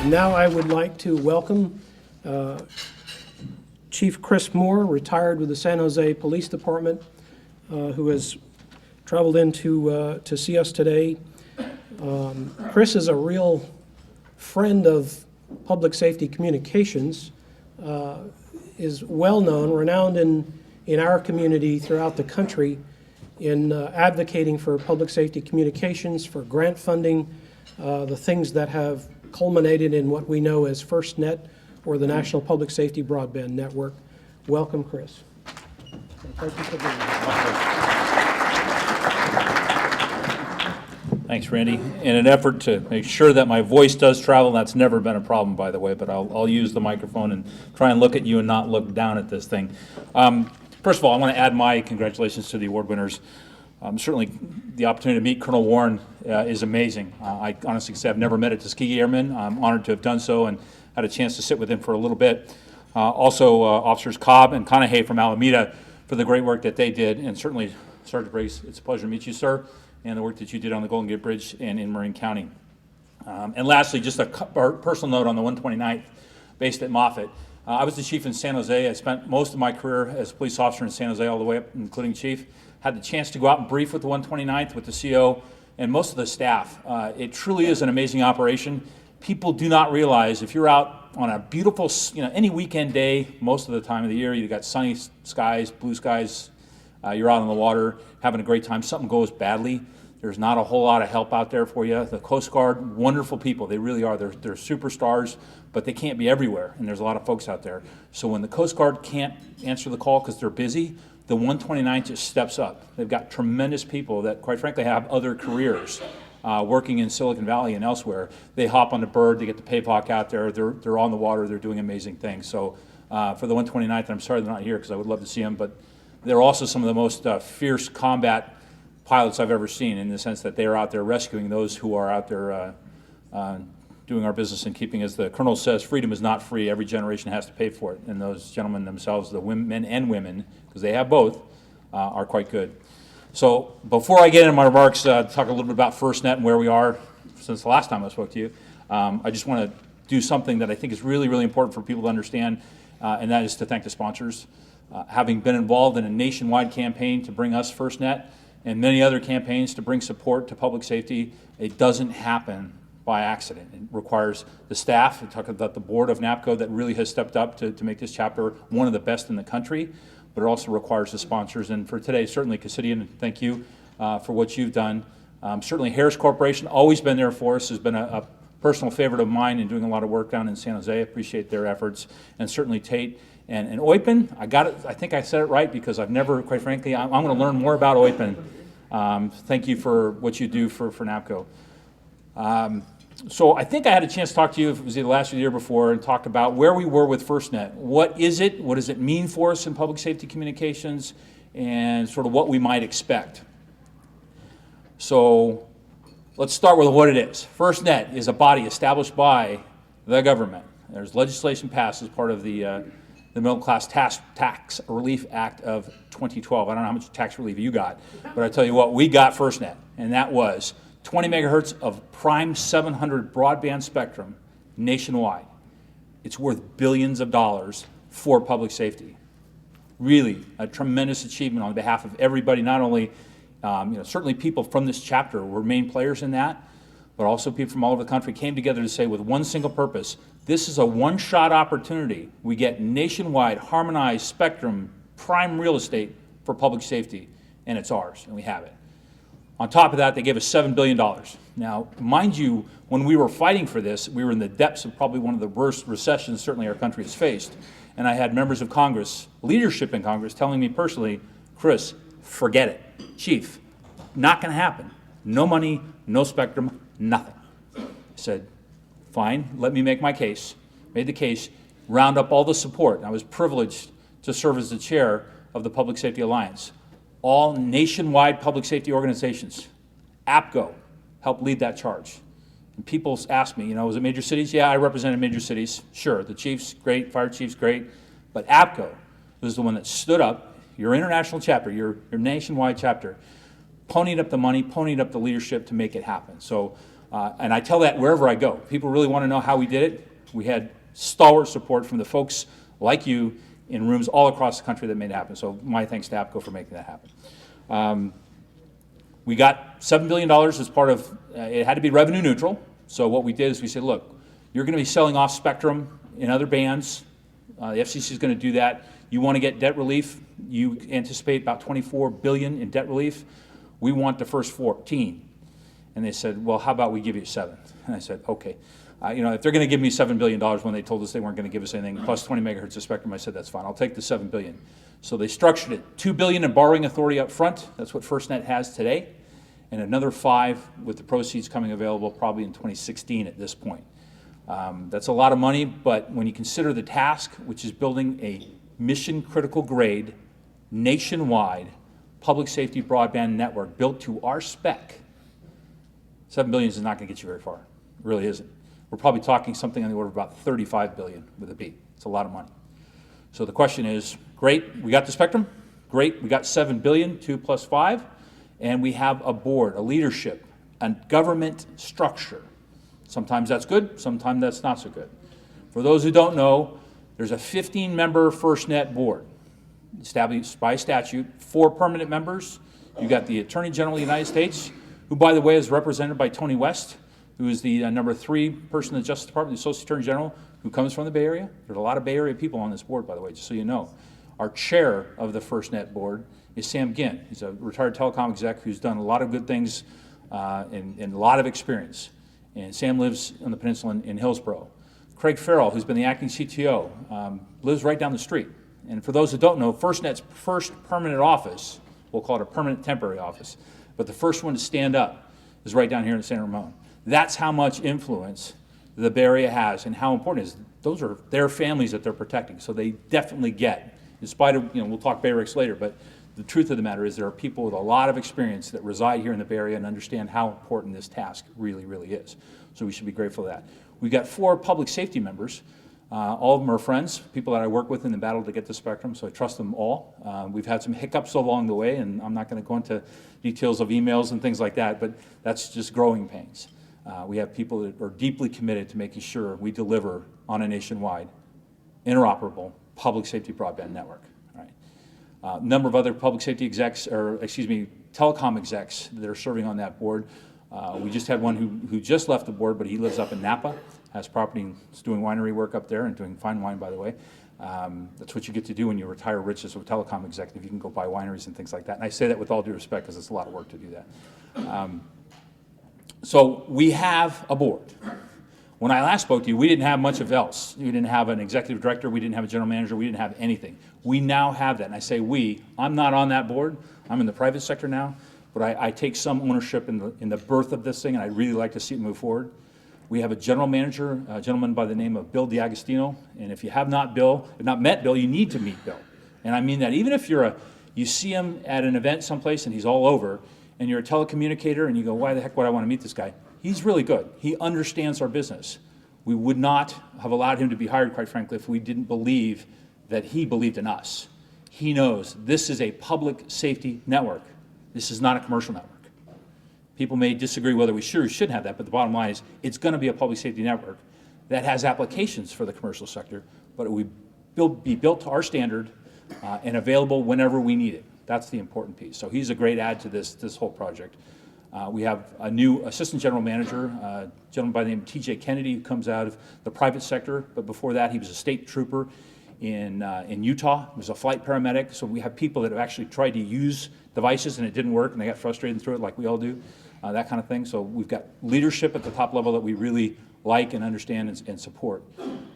Now I would like to welcome Chief Chris Moore, retired with the San Jose Police Department, who has traveled in to see us today. Chris is a real friend of public safety communications, is well known, renowned in our community throughout the country in advocating for public safety communications, for grant funding, the things that have culminated in what we know as FirstNet, or the National Public Safety Broadband Network. Welcome, Chris. Thank you for being here. Thanks, Randy. In an effort to make sure that my voice does travel, that's never been a problem, by the way, but I'll use the microphone and try and look at you and not look down at this thing. First of all, I want to add my congratulations to the award winners. Certainly, the opportunity to meet Colonel Warren is amazing. I honestly say I've never met a Tuskegee Airman. I'm honored to have done so and had a chance to sit with him for a little bit. Also, Officers Cobb and Conahay from Alameda for the great work that they did, and certainly Sergeant Brace, it's a pleasure to meet you, sir, and the work that you did on the Golden Gate Bridge and in Marin County. And lastly, just a personal note on the 129th, based at Moffett. I was the chief in San Jose. I spent most of my career as a police officer in San Jose, all the way up, including chief. Had the chance to go out and brief with the 129th, with the CO, and most of the staff. It truly is an amazing operation. People do not realize if you're out on a beautiful, any weekend day, most of the time of the year, you've got sunny skies, blue skies, you're out on the water, having a great time, something goes badly, there's not a whole lot of help out there for you. The Coast Guard, wonderful people, they really are. They're superstars, but they can't be everywhere, and there's a lot of folks out there. So when the Coast Guard can't answer the call because they're busy, the 129th just steps up. They've got tremendous people that, quite frankly, have other careers, working in Silicon Valley and elsewhere. They hop on the bird, they get the PAVOC out there, they're on the water, they're doing amazing things. So for the 129th, I'm sorry they're not here because I would love to see them, but they're also some of the most fierce combat pilots I've ever seen, in the sense that they are out there rescuing those who are out there doing our business and keeping, as the Colonel says, freedom is not free. Every generation has to pay for it. And those gentlemen themselves, the men and women, because they have both, are quite good. So before I get into my remarks, talk a little bit about FirstNet and where we are since the last time I spoke to you, I just want to do something that I think is really, really important for people to understand, and that is to thank the sponsors. Having been involved in a nationwide campaign to bring us FirstNet and many other campaigns to bring support to public safety, it doesn't happen by accident. It requires the staff, we talk about the board of NAPCO that really has stepped up to make this chapter one of the best in the country, but it also requires the sponsors. And for today, certainly Cassidian, thank you for what you've done. Certainly Harris Corporation, always been there for us, has been a personal favorite of mine in doing a lot of work down in San Jose. I appreciate their efforts. And certainly Tate and Oypen, I got it, I think I said it right, because I've never, quite frankly, I'm going to learn more about Oypen. Thank you for what you do for NAPCO. So I think I had a chance to talk to you, if it was either last year or the year before, and talk about where we were with FirstNet. What is it? What does it mean for us in public safety communications? And sort of what we might expect. So let's start with what it is. FirstNet is a body established by the government. There's legislation passed as part of the Middle Class Tax Relief Act of 2012. I don't know how much tax relief you got, but I tell you what, we got FirstNet, and that was 20 megahertz of prime 700 broadband spectrum nationwide. It's worth billions of dollars for public safety. Really a tremendous achievement on behalf of everybody, not only certainly people from this chapter were main players in that, but also people from all over the country came together to say, with one single purpose, this is a one-shot opportunity. We get nationwide harmonized spectrum prime real estate for public safety, and it's ours, and we have it. On top of that, they gave us $7 billion. Now, mind you, when we were fighting for this, we were in the depths of probably one of the worst recessions certainly our country has faced. And I had members of Congress, leadership in Congress, telling me personally, Chris, forget it. Chief, not going to happen. No money, no spectrum, nothing. I said, fine, let me make my case. Made the case, round up all the support. I was privileged to serve as the chair of the Public Safety Alliance. All nationwide public safety organizations, APCO, helped lead that charge. And people ask me, was it major cities? Yeah, I represented major cities. Sure, the chiefs, great, fire chiefs, great. But APCO was the one that stood up, your international chapter, your nationwide chapter, ponied up the money, ponied up the leadership to make it happen. So And I tell that wherever I go. People really want to know how we did it. We had stalwart support from the folks like you in rooms all across the country that made it happen. So my thanks to APCO for making that happen. We got $7 billion as part of, it had to be revenue neutral. So what we did is we said, look, you're going to be selling off spectrum in other bands. The FCC is going to do that. You want to get debt relief. You anticipate about $24 billion in debt relief. We want the first 14. And they said, well, how about we give you 7? And I said, okay. If they're going to give me $7 billion when they told us they weren't going to give us anything, plus 20 megahertz of spectrum, I said, that's fine. I'll take the $7 billion. So they structured it. $2 billion in borrowing authority up front. That's what FirstNet has today. And another 5 with the proceeds coming available probably in 2016 at this point. That's a lot of money, but when you consider the task, which is building a mission-critical grade, nationwide, public safety broadband network built to our spec, $7 billion is not going to get you very far. It really isn't. We're probably talking something on the order of about $35 billion with a B. It's a lot of money. So the question is, great, we got the spectrum. Great, we got $7 billion, 2 plus 5, and we have a board, a leadership, a government structure. Sometimes that's good, sometimes that's not so good. For those who don't know, there's a 15-member FirstNet board established by statute, 4 permanent members. You got the Attorney General of the United States, who, by the way, is represented by Tony West, who is the number 3 person in the Justice Department, the Associate Attorney General, who comes from the Bay Area. There's a lot of Bay Area people on this board, by the way, just so you know. Our chair of the FirstNet board is Sam Ginn. He's a retired telecom exec who's done a lot of good things and a lot of experience. And Sam lives on the peninsula in Hillsborough. Craig Farrell, who's been the acting CTO, lives right down the street. And for those who don't know, FirstNet's first permanent office, we'll call it a permanent temporary office, but the first one to stand up is right down here in San Ramon. That's how much influence the Bay Area has and how important it is. Those are their families that they're protecting, so they definitely get, in spite of, we'll talk Bay Rex later, but the truth of the matter is there are people with a lot of experience that reside here in the Bay Area and understand how important this task really, really is. So we should be grateful for that. We've got 4 public safety members. All of them are friends, people that I work with in the battle to get the spectrum, so I trust them all. We've had some hiccups along the way, and I'm not going to go into details of emails and things like that, but that's just growing pains. We have people that are deeply committed to making sure we deliver on a nationwide, interoperable, public safety broadband network. A number of other public safety execs, or excuse me, telecom execs that are serving on that board. We just had one who just left the board, but he lives up in Napa, has property and is doing winery work up there and doing fine wine, by the way. That's what you get to do when you retire rich as a telecom executive. You can go buy wineries and things like that. And I say that with all due respect because it's a lot of work to do that. So we have a board. When I last spoke to you, we didn't have much of else. We didn't have an executive director. We didn't have a general manager. We didn't have anything. We now have that. And I say we. I'm not on that board. I'm in the private sector now. But I take some ownership in the birth of this thing, and I'd really like to see it move forward. We have a general manager, a gentleman by the name of Bill D'Agostino. And if you have not met Bill, you need to meet Bill. And I mean that. Even if you see him at an event someplace and he's all over, and you're a telecommunicator and you go, why the heck would I want to meet this guy? He's really good. He understands our business. We would not have allowed him to be hired, quite frankly, if we didn't believe that he believed in us. He knows this is a public safety network. This is not a commercial network. People may disagree whether we should or shouldn't have that, but the bottom line is it's going to be a public safety network that has applications for the commercial sector, but it will be built to our standard and available whenever we need it. That's the important piece. So he's a great add to this whole project. We have a new assistant general manager, a gentleman by the name of T.J. Kennedy, who comes out of the private sector, but before that he was a state trooper in Utah. He was a flight paramedic, so we have people that have actually tried to use devices and it didn't work and they got frustrated through it like we all do, that kind of thing. So we've got leadership at the top level that we really like and understand and support.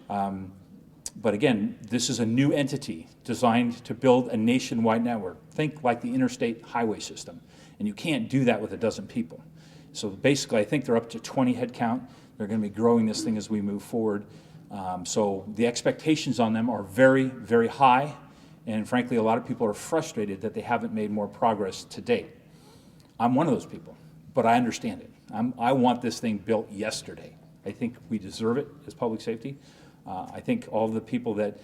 But again, this is a new entity designed to build a nationwide network. Think like the interstate highway system. And you can't do that with a dozen people. So basically, I think they're up to 20 head count. They're going to be growing this thing as we move forward. So the expectations on them are very, very high. And frankly, a lot of people are frustrated that they haven't made more progress to date. I'm one of those people, but I understand it. I want this thing built yesterday. I think we deserve it as public safety. I think all the people that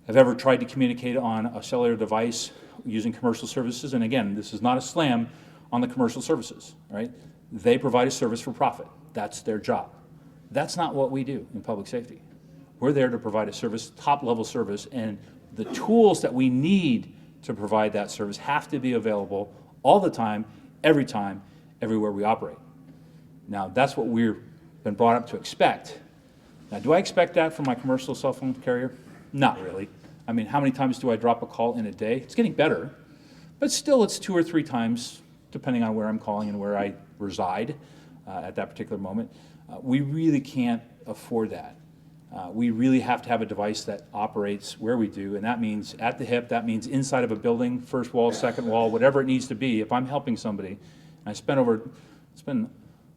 have ever tried to communicate on a cellular device using commercial services, and again, this is not a slam on the commercial services, right? They provide a service for profit. That's their job. That's not what we do in public safety. We're there to provide a service, top-level service, and the tools that we need to provide that service have to be available all the time, everywhere we operate. Now, that's what we've been brought up to expect. Now, do I expect that from my commercial cell phone carrier? Not really. I mean, how many times do I drop a call in a day? It's getting better, but still it's 2 or 3 times, depending on where I'm calling and where I reside at that particular moment. We really can't afford that. We really have to have a device that operates where we do, and that means at the hip, that means inside of a building, first wall, second wall, whatever it needs to be. If I'm helping somebody, and I spent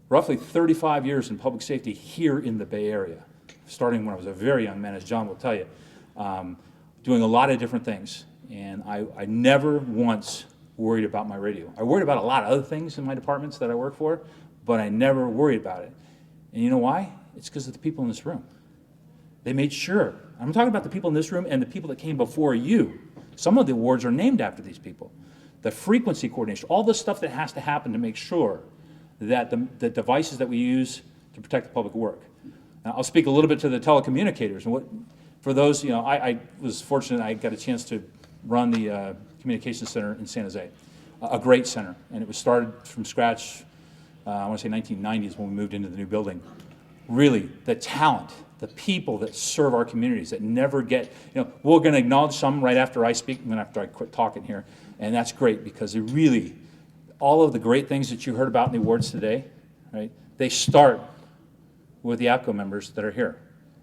roughly 35 years in public safety here in the Bay Area, starting when I was a very young man, as John will tell you, doing a lot of different things. And I never once worried about my radio. I worried about a lot of other things in my departments that I work for, but I never worried about it. And you know why? It's because of the people in this room. They made sure. I'm talking about the people in this room and the people that came before you. Some of the awards are named after these people. The frequency coordination, all the stuff that has to happen to make sure that the devices that we use to protect the public work. Now, I'll speak a little bit to the telecommunicators. And for those, I was fortunate I got a chance to run the communications center in San Jose, a great center. And it was started from scratch, I want to say 1990s when we moved into the new building. Really, the talent, the people that serve our communities that never get, we're going to acknowledge some right after I speak, and then after I quit talking here. And that's great because they really, all of the great things that you heard about in the awards today, right, they start with the APCO members that are here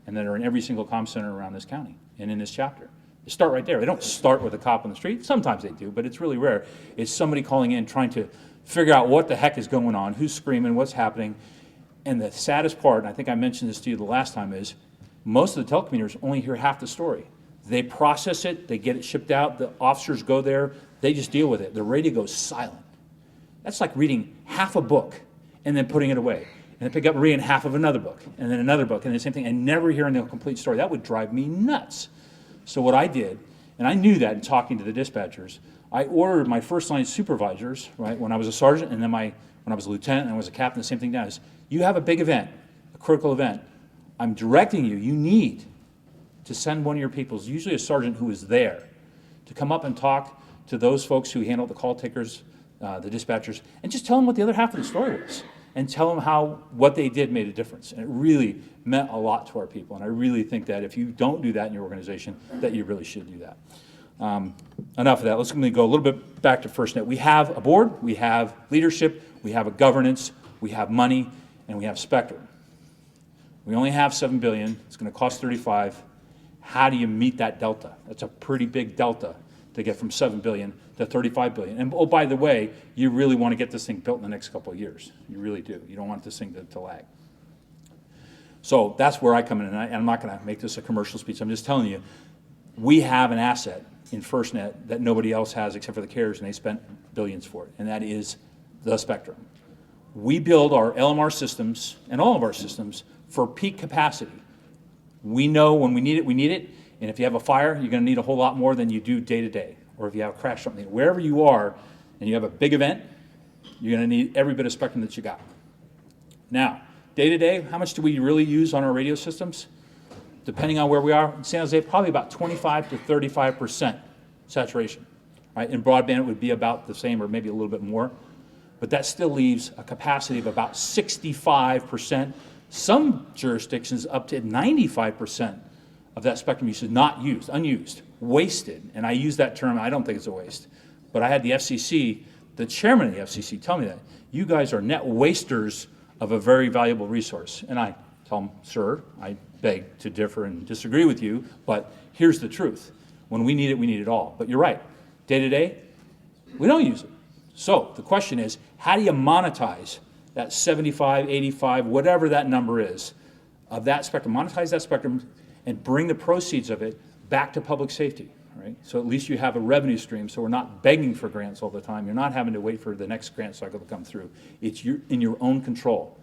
and that are in every single comm center around this county and in this chapter. They start right there. They don't start with a cop on the street. Sometimes they do, but it's really rare. It's somebody calling in trying to figure out what the heck is going on, who's screaming, what's happening. And the saddest part, and I think I mentioned this to you the last time, is most of the telecommunicators only hear half the story. They process it, they get it shipped out, the officers go there, they just deal with it. The radio goes silent. That's like reading half a book and then putting it away. And then pick up and reading half of another book, and then another book, and the same thing, and never hearing the complete story. That would drive me nuts. So what I did, and I knew that in talking to the dispatchers, I ordered my first line supervisors, right, when I was a sergeant, and then when I was a lieutenant and I was a captain, the same thing now is, you have a big event, a critical event. I'm directing you, you need to send one of your people, usually a sergeant who is there, to come up and talk to those folks who handle the call takers, the dispatchers, and just tell them what the other half of the story was, and tell them how what they did made a difference. And it really meant a lot to our people, and I really think that if you don't do that in your organization, that you really should do that. Enough of that. Let's go a little bit back to FirstNet. We have a board, we have leadership, we have a governance, we have money, and we have spectrum. We only have $7 billion. It's going to cost $35 billion. How do you meet that delta? That's a pretty big delta to get from $7 billion to $35 billion. And oh, by the way, you really want to get this thing built in the next couple of years. You really do. You don't want this thing to lag. So that's where I come in, and I'm not going to make this a commercial speech. I'm just telling you, we have an asset in FirstNet that nobody else has except for the carriers, and they spent billions for it, and that is the spectrum. We build our LMR systems and all of our systems for peak capacity. We know when we need it, and if you have a fire, you're going to need a whole lot more than you do day to day, or if you have a crash something. Wherever you are and you have a big event, you're going to need every bit of spectrum that you got. Now, day to day, how much do we really use on our radio systems? Depending on where we are, in San Jose, probably about 25 to 35% saturation. Right? In broadband, it would be about the same or maybe a little bit more. But that still leaves a capacity of about 65%. Some jurisdictions up to 95% of that spectrum use is not used, unused, wasted. And I use that term, I don't think it's a waste. But I had the FCC, the chairman of the FCC, tell me that. You guys are net wasters of a very valuable resource. And I tell him, sir, I beg to differ and disagree with you, but here's the truth. When we need it all. But you're right, day to day, we don't use it. So the question is, how do you monetize that 75, 85, whatever that number is, of that spectrum? Monetize that spectrum and bring the proceeds of it back to public safety, right? So at least you have a revenue stream, so we're not begging for grants all the time. You're not having to wait for the next grant cycle to come through. It's in your own control.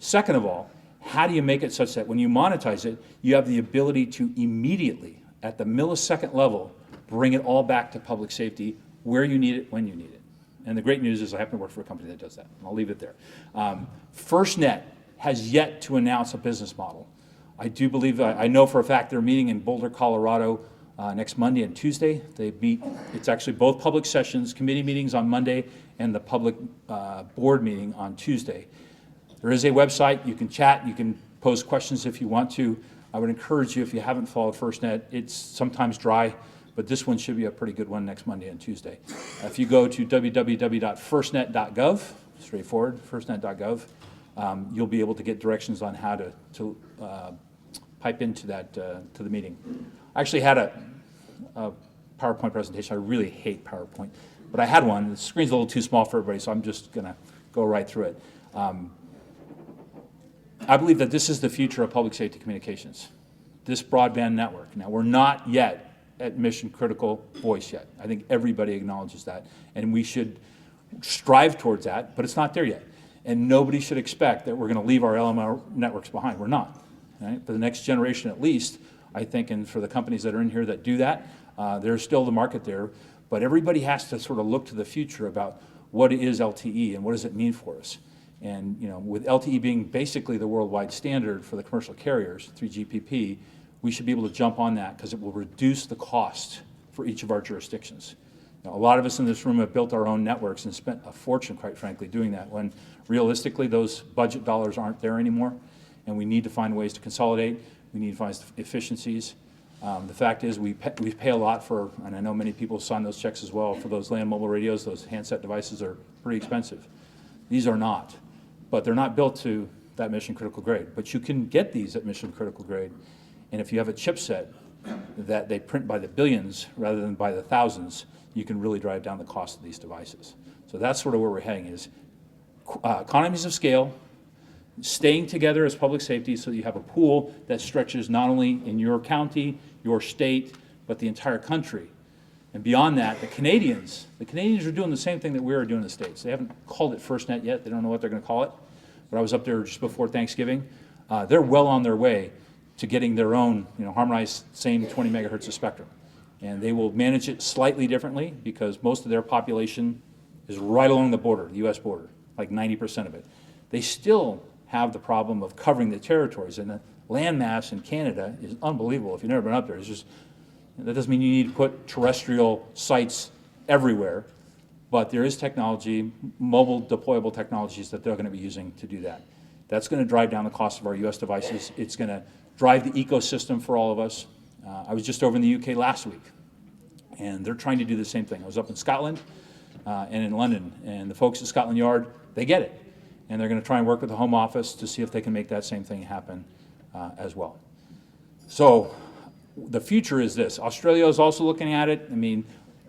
Second of all, how do you make it such that when you monetize it, you have the ability to immediately, at the millisecond level, bring it all back to public safety where you need it, when you need it. And the great news is I happen to work for a company that does that. And I'll leave it there. FirstNet has yet to announce a business model. I do believe, I know for a fact they're meeting in Boulder, Colorado next Monday and Tuesday. They meet, it's actually both public sessions, committee meetings on Monday and the public board meeting on Tuesday. There is a website, you can chat, you can pose questions if you want to. I would encourage you, if you haven't followed FirstNet, it's sometimes dry, but this one should be a pretty good one next Monday and Tuesday. If you go to www.firstnet.gov, straightforward, firstnet.gov, you'll be able to get directions on how to pipe into that, to the meeting. I actually had a PowerPoint presentation. I really hate PowerPoint, but I had one. The screen's a little too small for everybody, so I'm just going to go right through it. I believe that this is the future of public safety communications, this broadband network. Now, we're not yet at mission critical voice yet. I think everybody acknowledges that, and we should strive towards that, but it's not there yet. And nobody should expect that we're going to leave our LMR networks behind. We're not. Right? For the next generation at least, I think, and for the companies that are in here that do that, there's still the market there, but everybody has to sort of look to the future about what is LTE and what does it mean for us. And you know, with LTE being basically the worldwide standard for the commercial carriers through GPP, we should be able to jump on that because it will reduce the cost for each of our jurisdictions. Now, a lot of us in this room have built our own networks and spent a fortune, quite frankly, doing that, when realistically those budget dollars aren't there anymore, and we need to find ways to consolidate. We need to find efficiencies. The fact is we pay a lot for, and I know many people sign those checks as well, for those land mobile radios. Those handset devices are pretty expensive. These are not, but they're not built to that mission critical grade. But you can get these at mission critical grade, and if you have a chipset that they print by the billions rather than by the thousands, you can really drive down the cost of these devices. So that's sort of where we're heading, is economies of scale, staying together as public safety so you have a pool that stretches not only in your county, your state, but the entire country. And beyond that, the Canadians are doing the same thing that we are doing in the States. They haven't called it FirstNet yet. They don't know what they're going to call it. But I was up there just before Thanksgiving. They're well on their way to getting their own, harmonized same 20 megahertz of spectrum. And they will manage it slightly differently because most of their population is right along the border, the U.S. border, like 90% of it. They still have the problem of covering the territories, and the landmass in Canada is unbelievable. If you've never been up there, it's just, that doesn't mean you need to put terrestrial sites everywhere, but there is technology, mobile deployable technologies that they're going to be using to do that. That's going to drive down the cost of our U.S. devices. It's going to drive the ecosystem for all of us. I was just over in the UK last week, and they're trying to do the same thing. I was up in Scotland and in London, and the folks at Scotland Yard, they get it. And they're going to try and work with the Home Office to see if they can make that same thing happen as well. So the future is this. Australia is also looking at it. I mean,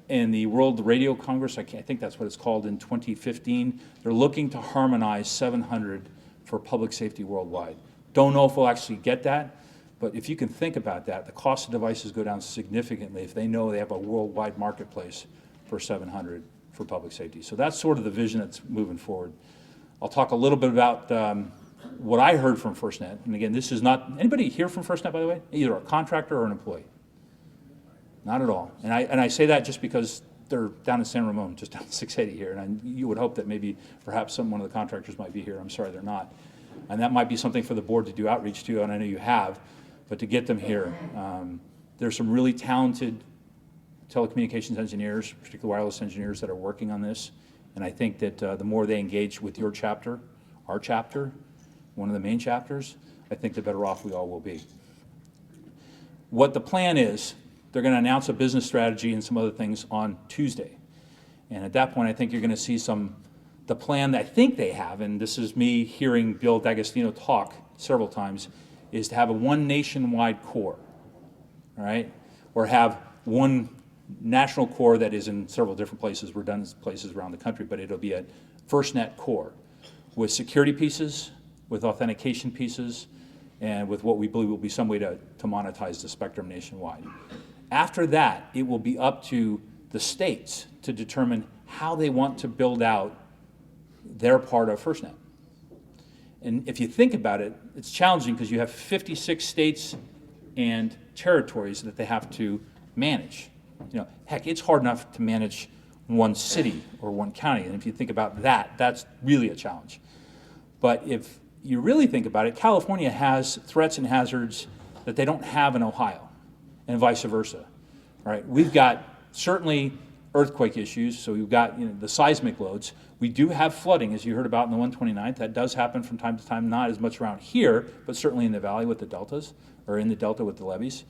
in the World Radio Congress, I think that's what it's called, in 2015, they're looking to harmonize 700 for public safety worldwide. Don't know if we'll actually get that, but if you can think about that, the cost of devices go down significantly if they know they have a worldwide marketplace for 700 for public safety. So that's sort of the vision that's moving forward. I'll talk a little bit about what I heard from FirstNet. And again, this is not, anybody here from FirstNet, by the way? Either a contractor or an employee? Not at all. And I say that just because they're down in San Ramon, just down 680 here. And you would hope that maybe perhaps one of the contractors might be here. I'm sorry, they're not. And that might be something for the board to do outreach to, and I know you have, but to get them here. There's some really talented telecommunications engineers, particularly wireless engineers, that are working on this. And I think that the more they engage with your chapter, our chapter, one of the main chapters, I think the better off we all will be. What the plan is, they're going to announce a business strategy and some other things on Tuesday. And at that point, I think you're going to see the plan that I think they have, and this is me hearing Bill D'Agostino talk several times, is to have a one nationwide core, all right? Or have one national core that is in several different places, redundant places around the country, but it'll be a FirstNet core with security pieces, with authentication pieces, and with what we believe will be some way to monetize the spectrum nationwide. After that, it will be up to the states to determine how they want to build out their part of FirstNet. And if you think about it, it's challenging because you have 56 states and territories that they have to manage. Heck, it's hard enough to manage one city or one county, and if you think about that, that's really a challenge. But if you really think about it, California has threats and hazards that they don't have in Ohio, and vice versa, right? We've got certainly earthquake issues, so we've got the seismic loads. We do have flooding, as you heard about in the 129th. That does happen from time to time, not as much around here, but certainly in the valley with the deltas, or in the delta with the levees.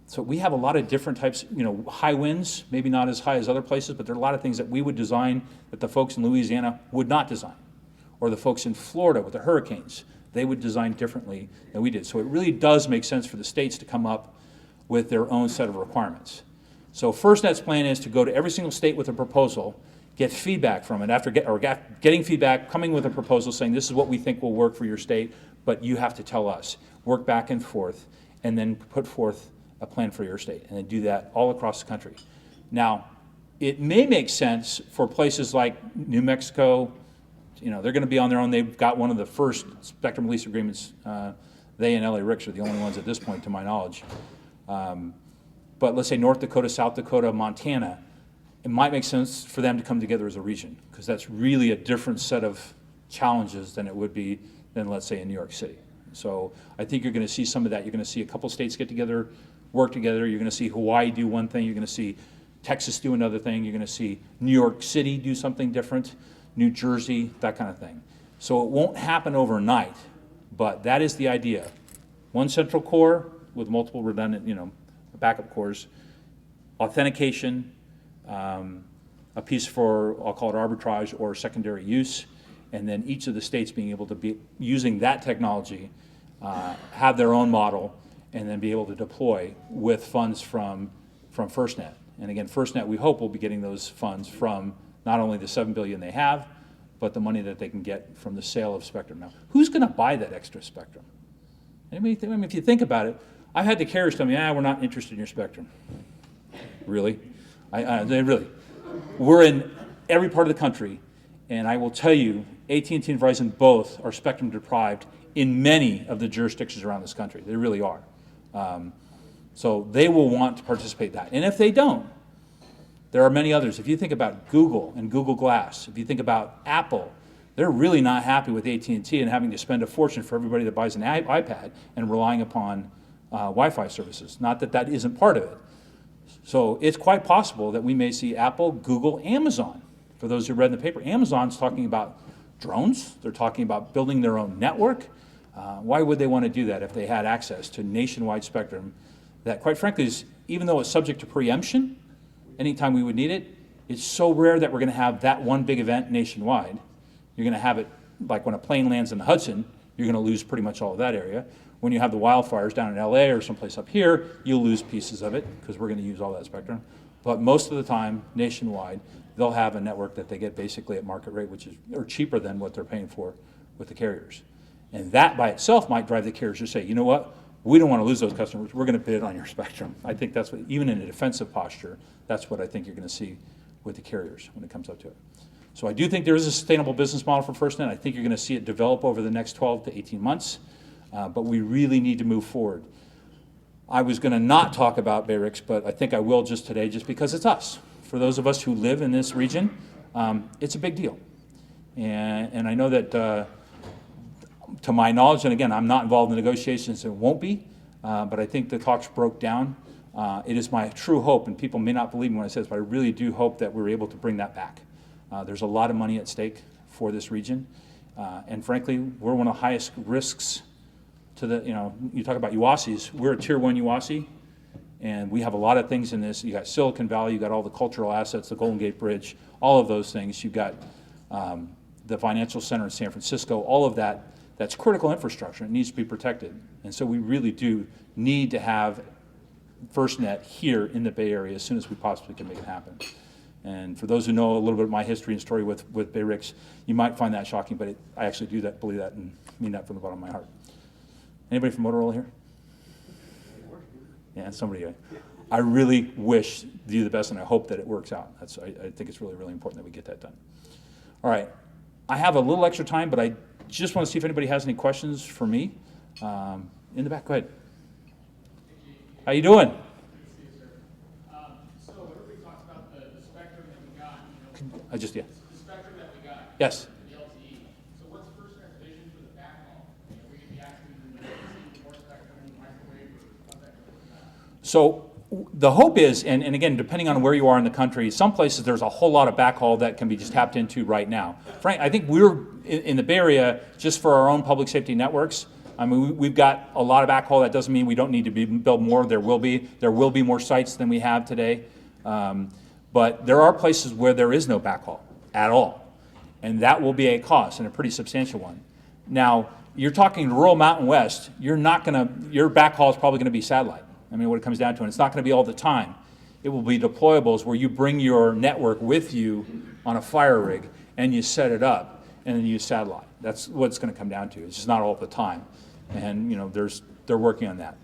So we have a lot of different types, high winds, maybe not as high as other places, but there are a lot of things that we would design that the folks in Louisiana would not design, or the folks in Florida with the hurricanes. They would design differently than we did. So it really does make sense for the states to come up with their own set of requirements. So FirstNet's plan is to go to every single state with a proposal, get feedback from it, getting feedback, coming with a proposal saying this is what we think will work for your state, but you have to tell us. Work back and forth, and then put forth a plan for your state, and then do that all across the country. Now, it may make sense for places like New Mexico. They're going to be on their own. They've got one of the first spectrum lease agreements. They and LA Ricks are the only ones at this point, to my knowledge. But let's say North Dakota, South Dakota, Montana, it might make sense for them to come together as a region, because that's really a different set of challenges than it would be than, let's say, in New York City. So I think you're going to see some of that. You're going to see a couple states get together, work together. You're going to see Hawaii do one thing. You're going to see Texas do another thing. You're going to see New York City do something different. New Jersey, that kind of thing. So it won't happen overnight, but that is the idea. One central core with multiple redundant, backup cores, authentication, a piece for, I'll call it arbitrage or secondary use, and then each of the states being able to be using that technology, have their own model, and then be able to deploy with funds from FirstNet. And again, FirstNet, we hope, will be getting those funds from not only the $7 billion they have, but the money that they can get from the sale of spectrum. Now, who's going to buy that extra spectrum? Anybody think, if you think about it, I've had the carriers tell me, we're not interested in your spectrum. Really? They really. We're in every part of the country, and I will tell you, AT&T and Verizon both are spectrum deprived in many of the jurisdictions around this country. They really are. So they will want to participate in that. And if they don't, there are many others. If you think about Google and Google Glass, if you think about Apple, they're really not happy with AT&T and having to spend a fortune for everybody that buys an iPad and relying upon Wi-Fi services. Not that that isn't part of it. So it's quite possible that we may see Apple, Google, Amazon. For those who read in the paper, Amazon's talking about drones. They're talking about building their own network. Why would they want to do that if they had access to nationwide spectrum that, quite frankly, is, even though it's subject to preemption, anytime we would need it, it's so rare that we're going to have that one big event nationwide. You're going to have it like when a plane lands in the Hudson, you're going to lose pretty much all of that area. When you have the wildfires down in LA or someplace up here, you'll lose pieces of it because we're going to use all that spectrum. But most of the time, nationwide, they'll have a network that they get basically at market rate, which is or cheaper than what they're paying for with the carriers. And that by itself might drive the carriers to say, you know what, we don't want to lose those customers. We're going to bid on your spectrum. I think that's what, even in a defensive posture, that's what I think you're going to see with the carriers when it comes up to it. So I do think there is a sustainable business model for FirstNet. I think you're going to see it develop over the next 12 to 18 months, but we really need to move forward. I was going to not talk about Bayrix, but I think I will just today, just because it's us. For those of us who live in this region, it's a big deal. And I know that, to my knowledge, and again, I'm not involved in the negotiations, it won't be, but I think the talks broke down. It is my true hope, and people may not believe me when I say this, but I really do hope that we're able to bring that back. There's a lot of money at stake for this region, and frankly, we're one of the highest risks to the, you talk about UASIs, we're a tier 1 UASI, and we have a lot of things in this. You got Silicon Valley, you got all the cultural assets, the Golden Gate Bridge, all of those things. You've got the financial center in San Francisco, all of that, that's critical infrastructure. It needs to be protected. And so we really do need to have FirstNet here in the Bay Area as soon as we possibly can make it happen. And for those who know a little bit of my history and story with Bayrix, you might find that shocking, but I actually do that, believe that, and mean that from the bottom of my heart. Anybody from Motorola here? Yeah, somebody. I really wish you the best, and I hope that it works out. I think it's really, really important that we get that done. All right. I have a little extra time, but I just want to see if anybody has any questions for me. In the back, go ahead. How you doing? So everybody talks about the spectrum that we got, I just, yeah. the spectrum that we got. Yes. The LTE. So what's FirstNet's vision for the So the hope is, and again, depending on where you are in the country, some places there's a whole lot of backhaul that can be just tapped into right now. Frank, I think we're in the Bay Area just for our own public safety networks. I mean, we've got a lot of backhaul. That doesn't mean we don't need to build more. There will be more sites than we have today. But there are places where there is no backhaul at all. And that will be a cost, and a pretty substantial one. Now, you're talking rural Mountain West, your backhaul is probably going to be satellite. I mean, what it comes down to, and it's not going to be all the time. It will be deployables where you bring your network with you on a fire rig, and you set it up, and then you use satellite. That's what it's going to come down to. It's just not all the time. And, they're working on that.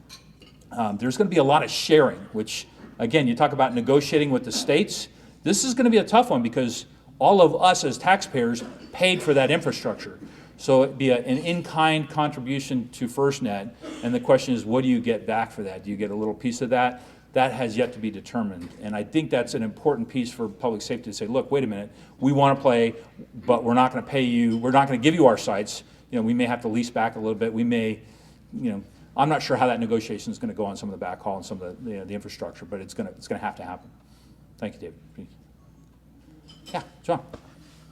There's going to be a lot of sharing, which, again, you talk about negotiating with the states. This is going to be a tough one because all of us as taxpayers paid for that infrastructure. So it'd be an in-kind contribution to FirstNet, and the question is, what do you get back for that? Do you get a little piece of that? That has yet to be determined, and I think that's an important piece for public safety to say, look, wait a minute, we want to play, but we're not going to pay you, we're not going to give you our sites. We may have to lease back a little bit. We may, I'm not sure how that negotiation is going to go on some of the backhaul and some of the infrastructure, but it's going to have to happen. Thank you, David. Yeah, John.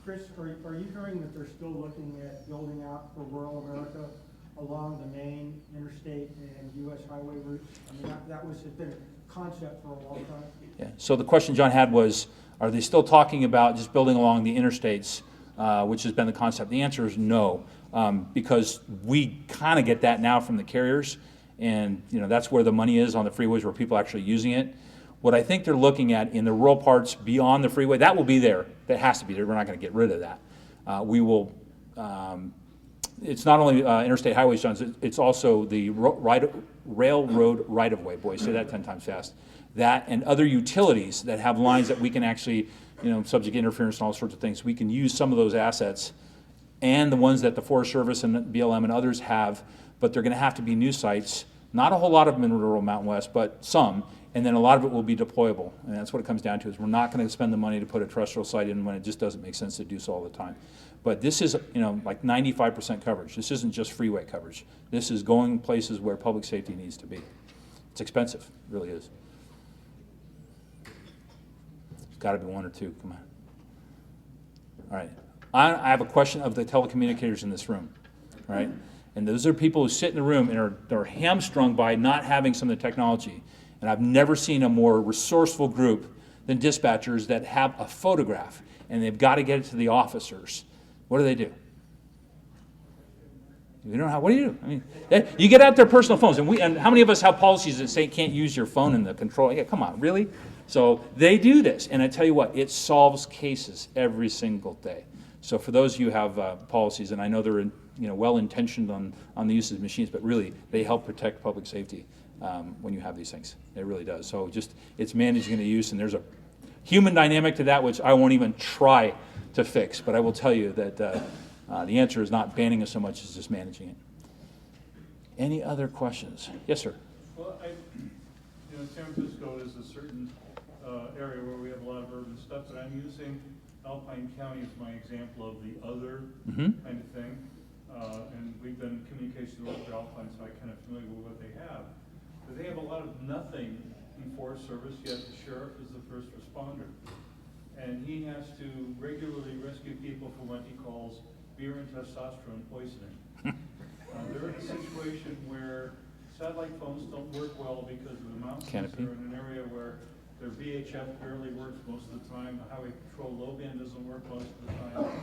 Chris, are you hearing that they're still looking at building out for rural America along the main interstate and U.S. highway routes? I mean, has been a concept for a long time. Yeah. So the question John had was, are they still talking about just building along the interstates, which has been the concept? The answer is no, because we kind of get that now from the carriers, and that's where the money is on the freeways where people are actually using it. What I think they're looking at in the rural parts beyond the freeway, that will be there. That has to be there. We're not going to get rid of that. We will. It's not only interstate highways, John. It's also the railroad right-of-way. Boy, say that 10 times fast. That and other utilities that have lines that we can actually, subject to interference and all sorts of things. We can use some of those assets, and the ones that the Forest Service and BLM and others have. But they're going to have to be new sites. Not a whole lot of them in rural Mountain West, but some. And then a lot of it will be deployable, and that's what it comes down to. Is we're not going to spend the money to put a terrestrial site in when it just doesn't make sense to do so all the time. But this is, like 95% coverage. This isn't just freeway coverage. This is going places where public safety needs to be. It's expensive, it really is. It's got to be one or two. Come on. All right. I have a question of the telecommunicators in this room. All right, and those are people who sit in the room and are hamstrung by not having some of the technology. And I've never seen a more resourceful group than dispatchers that have a photograph, and they've got to get it to the officers. What do? You don't know how. What do you do? I mean, you get out their personal phones, and how many of us have policies that say can't use your phone in the control? Yeah, come on, really? So they do this, and I tell you what, it solves cases every single day. So for those of you who have policies, and I know they're well-intentioned on the use of machines, but really they help protect public safety. When you have these things. It really does. So it's managing the use, and there's a human dynamic to that which I won't even try to fix, but I will tell you that the answer is not banning it so much as just managing it. Any other questions? Yes, sir. Well, San Francisco is a certain area where we have a lot of urban stuff, but I'm using Alpine County as my example of the other kind of thing. And we've been in communication with Alpine, so I'm kind of familiar with what they have. But they have a lot of nothing in Forest Service, yet the sheriff is the first responder. And he has to regularly rescue people from what he calls beer and testosterone poisoning. They're in a situation where satellite phones don't work well because of the mountains. Canopy. They're in an area where their VHF barely works most of the time. The highway patrol low band doesn't work most of the time.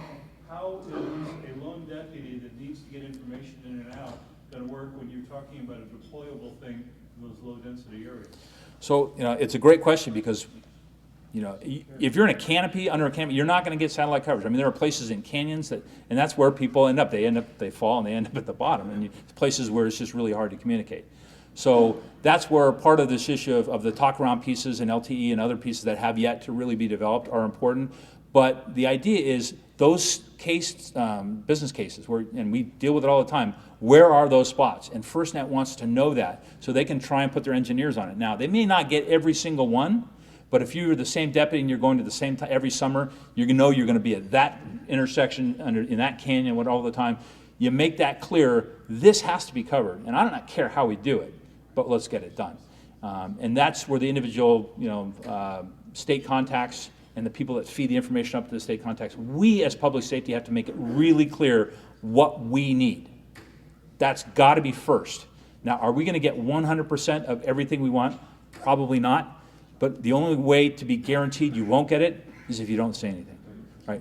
How is a lone deputy that needs to get information in and out going to work when you're talking about a deployable thing in those low-density areas? So, it's a great question because, if you're in a canopy, under a canopy, you're not going to get satellite coverage. I mean, there are places in canyons and that's where people end up. They fall and they end up at the bottom, and places where it's just really hard to communicate. So that's where part of this issue of the talk-around pieces and LTE and other pieces that have yet to really be developed are important. But the idea is those business cases, and we deal with it all the time, where are those spots? And FirstNet wants to know that so they can try and put their engineers on it. Now, they may not get every single one, but if you're the same deputy and you're going to the same time every summer, you're going to be at that intersection in that canyon all the time. You make that clear, this has to be covered. And I don't care how we do it, but let's get it done. And that's where the individual, state contacts and the people that feed the information up to the state contacts, we as public safety have to make it really clear what we need. That's got to be first. Now, are we going to get 100% of everything we want? Probably not. But the only way to be guaranteed you won't get it is if you don't say anything, right?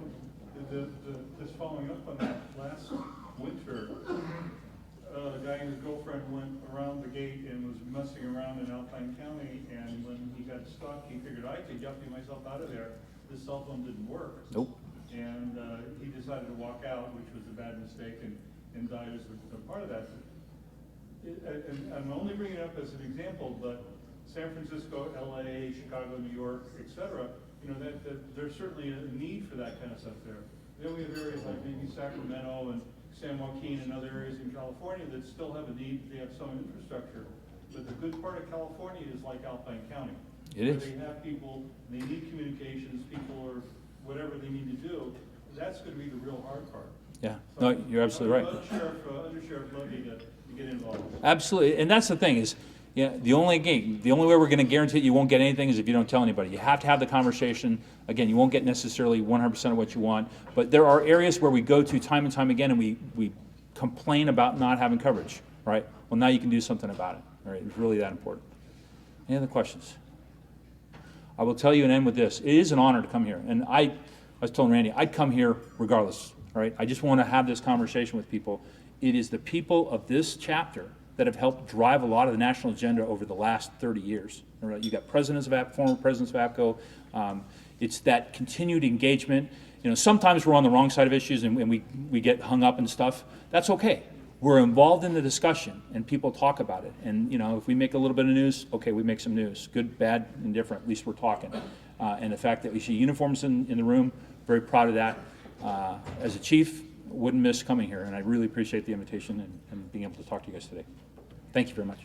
Just following up on that, last winter, the guy and his girlfriend went around the gate and was messing around in Alpine County, and when he got stuck, he figured, I could yuppie myself out of there. This cell phone didn't work. Nope. And he decided to walk out, which was a bad mistake, and died as a part of that. And I'm only bringing it up as an example, but San Francisco, LA, Chicago, New York, et cetera, there's certainly a need for that kind of stuff there. Then we have areas like maybe Sacramento and San Joaquin and other areas in California that still have a need, they have some infrastructure. But the good part of California is like Alpine County. It is. Where they have people, they need communications, people or whatever they need to do. That's going to be the real hard part. Yeah, no, you're absolutely right. Undersheriff Ludwig to get involved. Absolutely, and that's the thing is, the only way we're going to guarantee you won't get anything is if you don't tell anybody. You have to have the conversation. Again, you won't get necessarily 100% of what you want, but there are areas where we go to time and time again and we complain about not having coverage, right? Well, now you can do something about it, all right? It's really that important. Any other questions? I will tell you and end with this. It is an honor to come here, and I was telling Randy, I'd come here regardless, all right? I just want to have this conversation with people. It is the people of this chapter that have helped drive a lot of the national agenda over the last 30 years. Right? You got presidents of APCO, former presidents of APCO. It's that continued engagement. Sometimes we're on the wrong side of issues and we get hung up and stuff. That's okay. We're involved in the discussion and people talk about it. And if we make a little bit of news, okay, we make some news. Good, bad, indifferent, at least we're talking. And the fact that we see uniforms in the room, very proud of that. As a chief, wouldn't miss coming here, and I really appreciate the invitation and being able to talk to you guys today. Thank you very much.